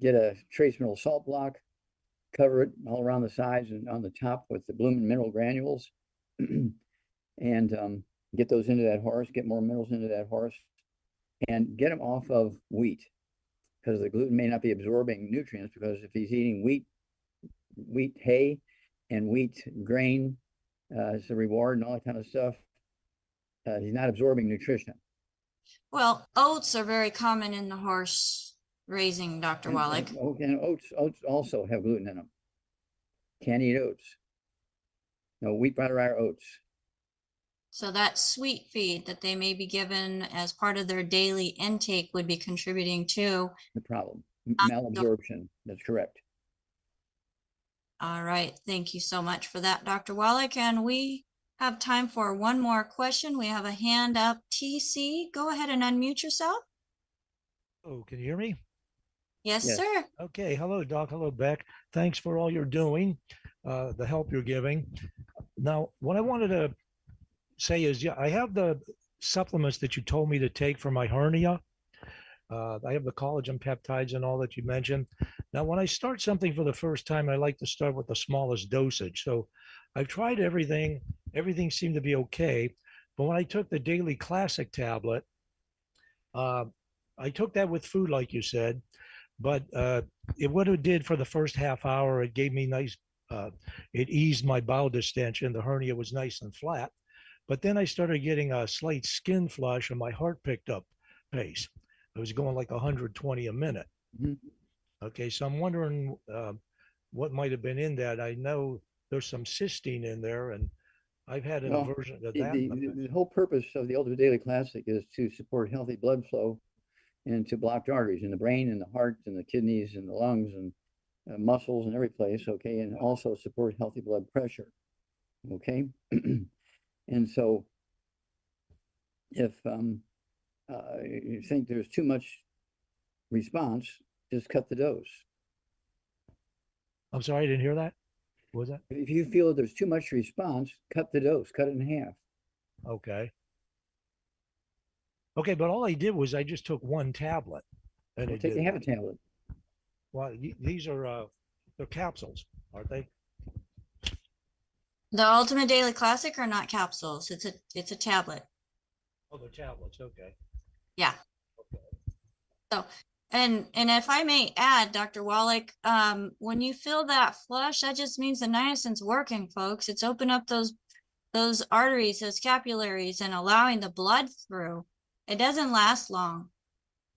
get a trace mineral salt block, cover it all around the sides and on the top with the blooming mineral granules, and get those into that horse. Get more minerals into that horse, and get him off of wheat because the gluten may not be absorbing nutrients. Because if he's eating wheat hay and wheat grain as a reward and all that kind of stuff, he's not absorbing nutrition. Well, oats are very common in the horse raising, Dr. Wallach. And oats also have gluten in them. Can't eat oats. No wheat, butter, or oats. So that sweet feed that they may be given as part of their daily intake would be contributing to The problem, malabsorption. That's correct. All right. Thank you so much for that, Dr. Wallach. And we have time for one more question. We have a hand up. TC, go ahead and unmute yourself. Oh, can you hear me? Yes, Yes. sir. Okay. Hello, Doc. Hello, Beck. Thanks for all you're doing, the help you're giving. Now, what I wanted to say is, yeah, I have the supplements that you told me to take for my hernia. I have the collagen peptides and all that you mentioned. Now, when I start something for the first time, I like to start with the smallest dosage. So I've tried everything. Everything seemed to be okay. But when I took the daily classic tablet, I took that with food, like you said. But what it did for the first half hour, it gave me nice, it eased my bowel distension. The hernia was nice and flat. But then I started getting a slight skin flush and my heart picked up pace. I was going like 120 a minute. Mhm. Okay, so I'm wondering what might have been in that. I know there's some cysteine in there, and I've had an Well, aversion to that. the whole purpose of the Ultimate Daily Classic is to support healthy blood flow and to block arteries in the brain and the heart and the kidneys and the lungs and muscles and every place. Okay, and also support healthy blood pressure. Okay, and so if you think there's too much response, just cut the dose. I'm sorry, I didn't hear that. What was that? If you feel that there's too much response, cut the dose, cut it in half. Okay. Okay, but all I did was I just took one tablet, and We'll it take did. half a tablet. Well, these are they're capsules, aren't they? The Ultimate Daily Classic are not capsules. It's a tablet. Oh, they're tablets. Okay. Yeah. Okay. So And if I may add, Dr. Wallach, when you feel that flush, that just means the niacin's working, folks. It's open up those arteries, those capillaries, and allowing the blood through. It doesn't last long.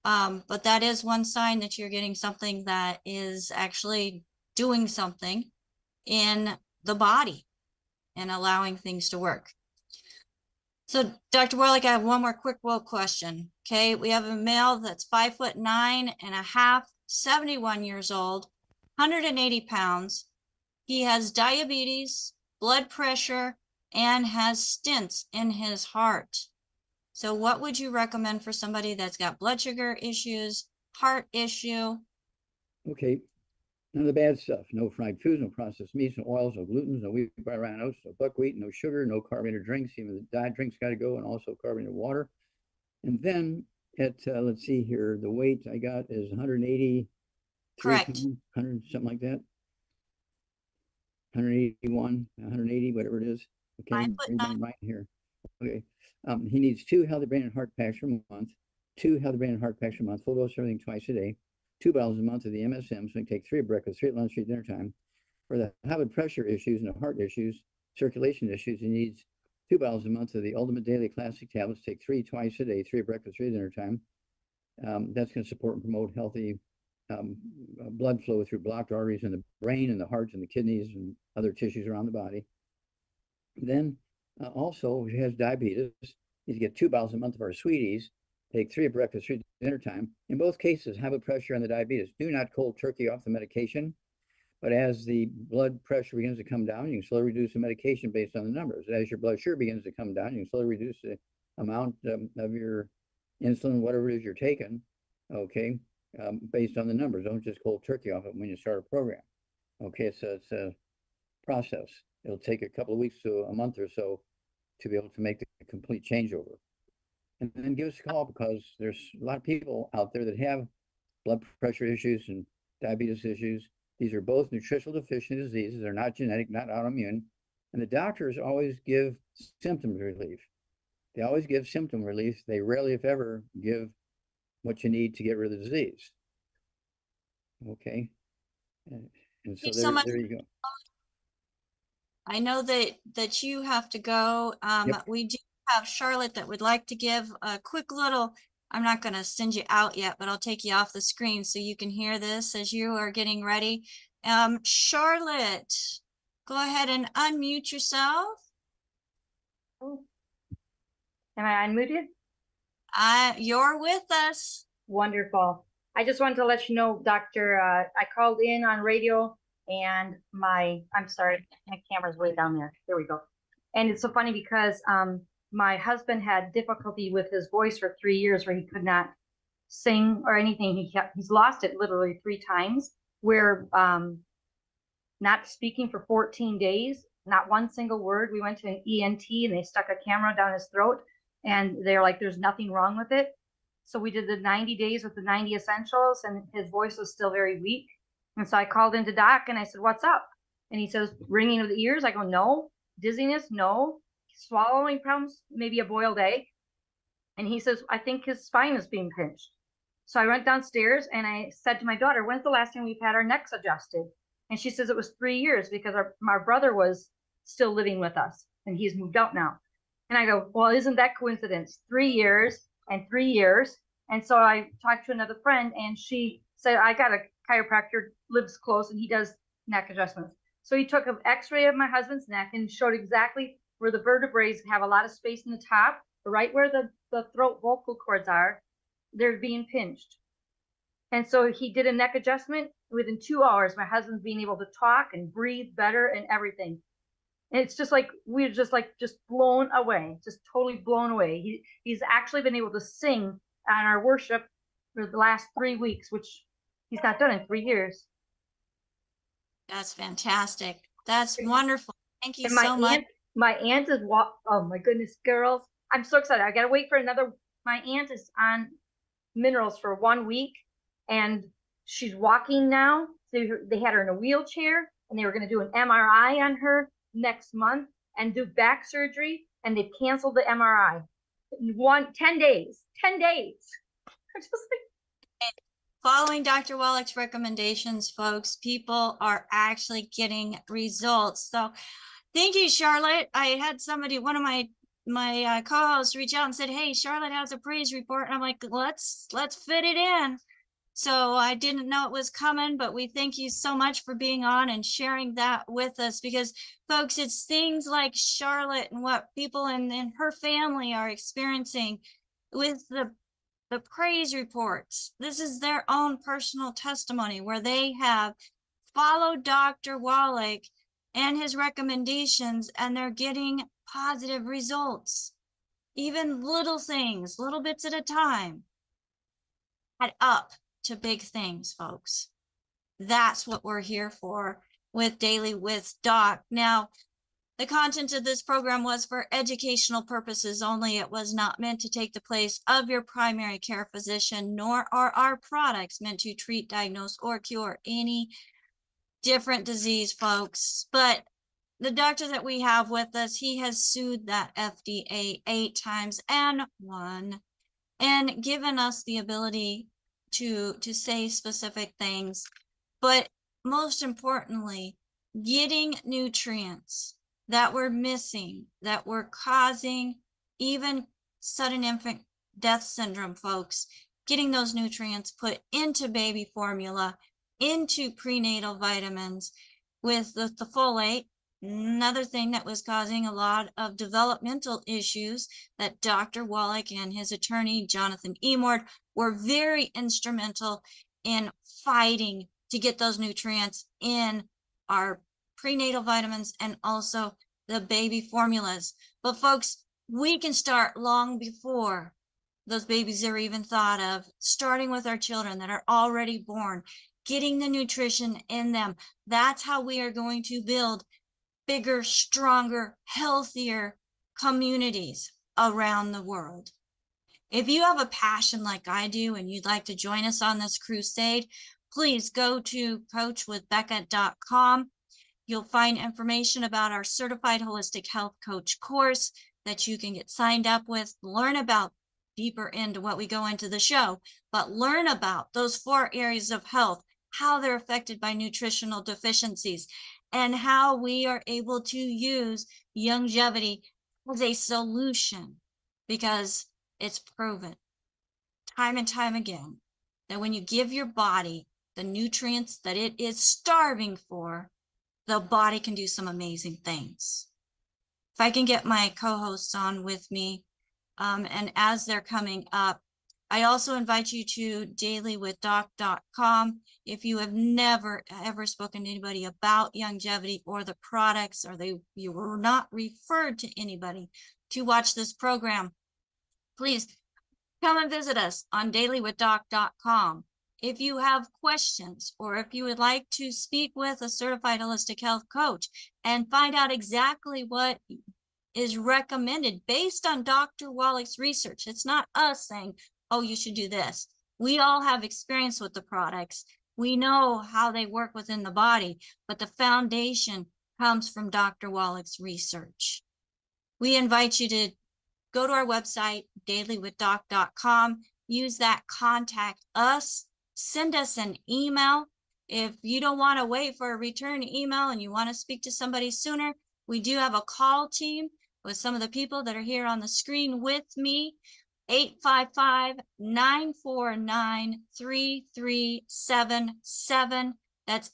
But that is one sign that you're getting something that is actually doing something in the body and allowing things to work. So Dr. Wallach, I have one more quick question. Okay, we have a male that's 5'9.5", 71 years old, 180 pounds. He has diabetes, blood pressure, and has stents in his heart. So what would you recommend for somebody that's got blood sugar issues, heart issue? Okay, none of the bad stuff. No fried foods, no processed meats, no oils, no gluten, no wheat, bran, oats, no buckwheat, no sugar, no carbonated drinks. Even the diet drinks got to go, and also carbonated water. And then at let's see here, the weight I got is 180. Correct. 100, something like that. 181, 180, whatever it is. Okay, 5'9". right here. Okay. He needs 2 healthy brain and heart packs per month, 2 healthy brain and heart packs per month, full dose everything twice a day, 2 bottles a month of the MSM, so he can take 3 at breakfast, 3 at lunch, 3 at dinner time. For the high blood pressure issues and the heart issues, circulation issues, he needs 2 bottles a month of the Ultimate Daily Classic tablets, take 3 twice a day, 3 at breakfast, 3 at dinner time. That's going to support and promote healthy blood flow through blocked arteries in the brain and the heart and the kidneys and other tissues around the body. Then also, if he has diabetes, he's get 2 bottles a month of our sweeties, take 3 at breakfast, 3 at dinner time. In both cases, high blood pressure and the diabetes. Do not cold turkey off the medication, but as the blood pressure begins to come down, you can slowly reduce the medication based on the numbers. As your blood sugar begins to come down, you can slowly reduce the amount of your insulin, whatever it is you're taking, okay, based on the numbers. Don't just cold turkey off it when you start a program. Okay, so it's a process. It'll take a couple of weeks to a month or so to be able to make the complete changeover. And then give us a call, because there's a lot of people out there that have blood pressure issues and diabetes issues. These are both nutritional deficiency diseases. They're not genetic, not autoimmune. And the doctors always give symptom relief. They always give symptom relief. They rarely, if ever, give what you need to get rid of the disease. Okay. And so there you go. I know that you have to go. Yep. We do have Charlotte that would like to give a quick little, I'm not going to send you out yet, but I'll take you off the screen so you can hear this as you are getting ready. Charlotte, go ahead and unmute yourself. Am I unmuted? You're with us. Wonderful. I just wanted to let you know, Doctor, I called in on radio, and I'm sorry, my camera's way down there. There we go. And it's so funny because my husband had difficulty with his voice for 3 years, where he could not sing or anything. He's lost it literally 3 times, where not speaking for 14 days, not one single word. We went to an ENT and they stuck a camera down his throat, and they're like, there's nothing wrong with it. So we did the 90 days with the 90 essentials, and his voice was still very weak. And so I called into Doc and I said, what's up? And he says, ringing of the ears. I go, no. Dizziness, no. Swallowing problems, maybe a boiled egg. And he says, I think his spine is being pinched. So I went downstairs and I said to my daughter, when's the last time we've had our necks adjusted? And she says it was 3 years, because my brother was still living with us and he's moved out now. And I go, well, isn't that coincidence? 3 years and 3 years. And so I talked to another friend, and she said, I got a chiropractor, lives close, and he does neck adjustments. So he took an x-ray of my husband's neck and showed exactly where the vertebrae have a lot of space in the top, right where the throat vocal cords are, they're being pinched. And so he did a neck adjustment. Within 2 hours, my husband's being able to talk and breathe better and everything. And it's just like, we're just blown away, just totally blown away. He's actually been able to sing on our worship for the last 3 weeks, which he's not done in 3 years. That's fantastic. That's wonderful. Thank you And so much. My aunt is, oh my goodness, girls. I'm so excited. I got to wait for my aunt is on minerals for 1 week, and she's walking now. They had her in a wheelchair, and they were going to do an MRI on her next month and do back surgery, and they canceled the MRI. 10 days. I'm just like, Following Dr. Wallach's recommendations, folks, people are actually getting results. So thank you, Charlotte. I had somebody, one of my co-hosts reach out and said, hey, Charlotte has a praise report. And I'm like, let's fit it in. So I didn't know it was coming, but we thank you so much for being on and sharing that with us, because folks, it's things like Charlotte and what people in her family are experiencing with the praise reports. This is their own personal testimony where they have followed Dr. Wallach and his recommendations, and they're getting positive results. Even little things, little bits at a time, add up to big things, folks. That's what we're here for with Daily with Doc. Now, the content of this program was for educational purposes only. It was not meant to take the place of your primary care physician, nor are our products meant to treat, diagnose, or cure any different disease, folks. But the doctor that we have with us, he has sued that FDA 8 times and won, and given us the ability to say specific things. But most importantly, getting nutrients that we're missing, that were causing even sudden infant death syndrome, folks, getting those nutrients put into baby formula, into prenatal vitamins with the folate, another thing that was causing a lot of developmental issues that Dr. Wallach and his attorney, Jonathan Emord, were very instrumental in fighting to get those nutrients in our prenatal vitamins and also the baby formulas. But folks, we can start long before those babies are even thought of, starting with our children that are already born, getting the nutrition in them. That's how we are going to build bigger, stronger, healthier communities around the world. If you have a passion like I do and you'd like to join us on this crusade, please go to coachwithbecca.com. You'll find information about our certified holistic health coach course that you can get signed up with, learn about deeper into what we go into the show, but learn about those 4 areas of health, how they're affected by nutritional deficiencies, and how we are able to use longevity as a solution, because it's proven time and time again that when you give your body the nutrients that it is starving for, the body can do some amazing things. If I can get my co-hosts on with me, and as they're coming up, I also invite you to dailywithdoc.com. If you have never ever spoken to anybody about longevity or the products, or you were not referred to anybody to watch this program, please come and visit us on dailywithdoc.com. If you have questions, or if you would like to speak with a certified holistic health coach and find out exactly what is recommended based on Dr. Wallach's research, it's not us saying, oh, you should do this. We all have experience with the products. We know how they work within the body, but the foundation comes from Dr. Wallach's research. We invite you to go to our website, dailywithdoc.com, use that contact us, send us an email. If you don't want to wait for a return email and you want to speak to somebody sooner, we do have a call team with some of the people that are here on the screen with me. 855-949-3377. That's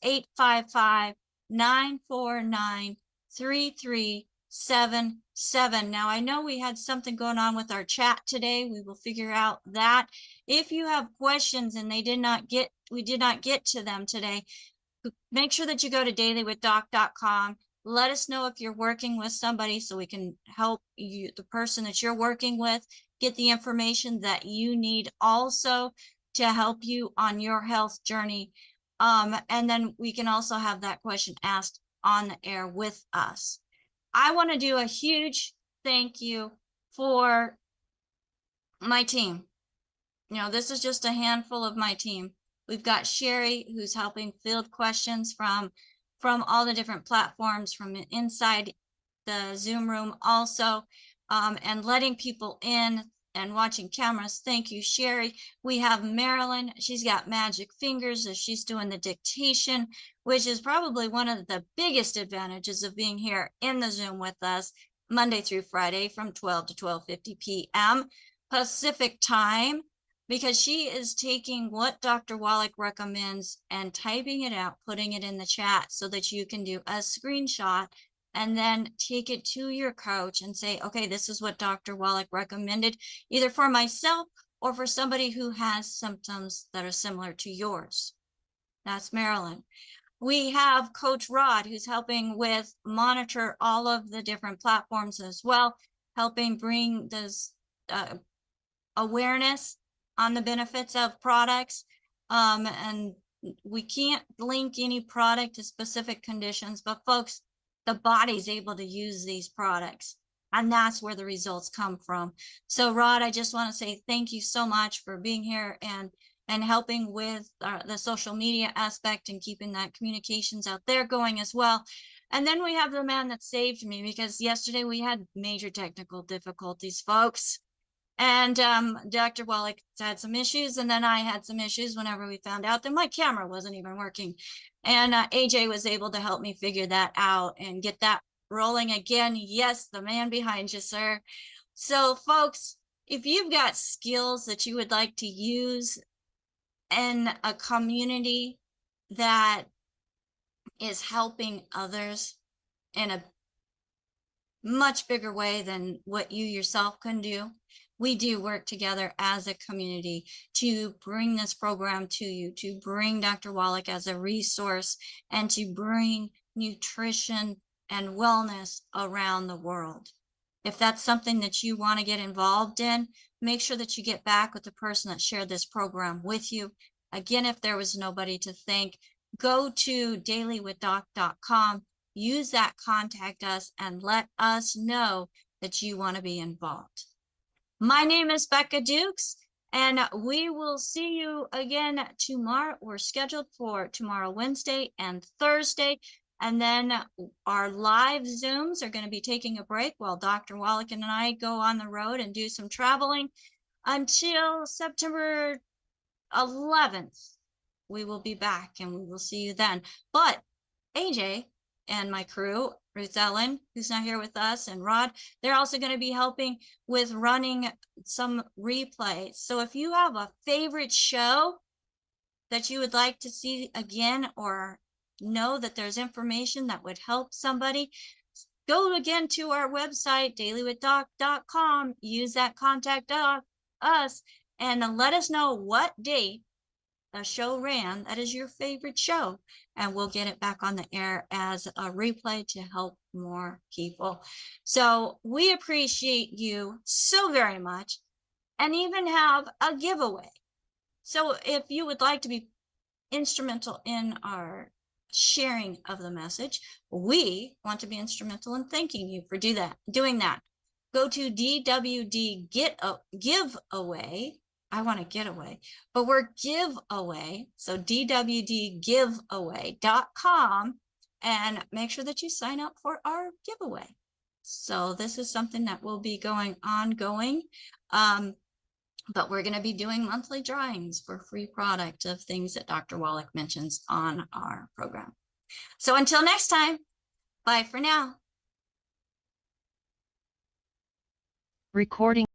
855-949-3377. Now, I know we had something going on with our chat today. We will figure out that. If you have questions and we did not get to them today, make sure that you go to dailywithdoc.com. Let us know if you're working with somebody so we can help you, the person that you're working with, get the information that you need also to help you on your health journey. And then we can also have that question asked on the air with us. I want to do a huge thank you for my team. You know, this is just a handful of my team. We've got Sherry, who's helping field questions from all the different platforms, from inside the Zoom room also, and letting people in and watching cameras. Thank you, Sherry. We have Marilyn. She's got magic fingers as she's doing the dictation, which is probably one of the biggest advantages of being here in the Zoom with us Monday through Friday from 12 to 12:50 p.m. Pacific time, because she is taking what Dr. Wallach recommends and typing it out, putting it in the chat so that you can do a screenshot and then take it to your coach and say, okay, this is what Dr. Wallach recommended, either for myself or for somebody who has symptoms that are similar to yours. That's Marilyn. We have Coach Rod, who's helping with monitor all of the different platforms as well, helping bring this awareness on the benefits of products. And we can't link any product to specific conditions, but folks, the body's able to use these products, and that's where the results come from. So Rod, I just want to say thank you so much for being here and helping with the social media aspect and keeping that communications out there going as well. And then we have the man that saved me, because yesterday we had major technical difficulties, folks. And Dr. Wallach had some issues, and then I had some issues whenever we found out that my camera wasn't even working. And AJ was able to help me figure that out and get that rolling again. Yes, the man behind you, sir. So folks, if you've got skills that you would like to use in a community that is helping others in a much bigger way than what you yourself can do, we do work together as a community to bring this program to you, to bring Dr. Wallach as a resource, and to bring nutrition and wellness around the world. If that's something that you want to get involved in, make sure that you get back with the person that shared this program with you. Again, if there was nobody to thank, go to dailywithdoc.com, use that contact us, and let us know that you want to be involved. My name is Becca Dukes, and we will see you again tomorrow. We're scheduled for tomorrow, Wednesday and Thursday. And then our live Zooms are going to be taking a break while Dr. Wallach and I go on the road and do some traveling until September 11th. We will be back and we will see you then. But AJ and my crew, Ruth Ellen, who's not here with us, and Rod, they're also going to be helping with running some replays. So if you have a favorite show that you would like to see again, or know that there's information that would help somebody, go again to our website, dailywithdoc.com, use that contact us, and let us know what date a show ran that is your favorite show, and we'll get it back on the air as a replay to help more people. So we appreciate you so very much, and even have a giveaway. So if you would like to be instrumental in our sharing of the message, we want to be instrumental in thanking you for doing that. Go to DWD giveaway. I want to get away, but we're giveaway. So DWDgiveaway.com, and make sure that you sign up for our giveaway. So this is something that will be ongoing. But we're going to be doing monthly drawings for free product of things that Dr. Wallach mentions on our program. So until next time, bye for now. Recording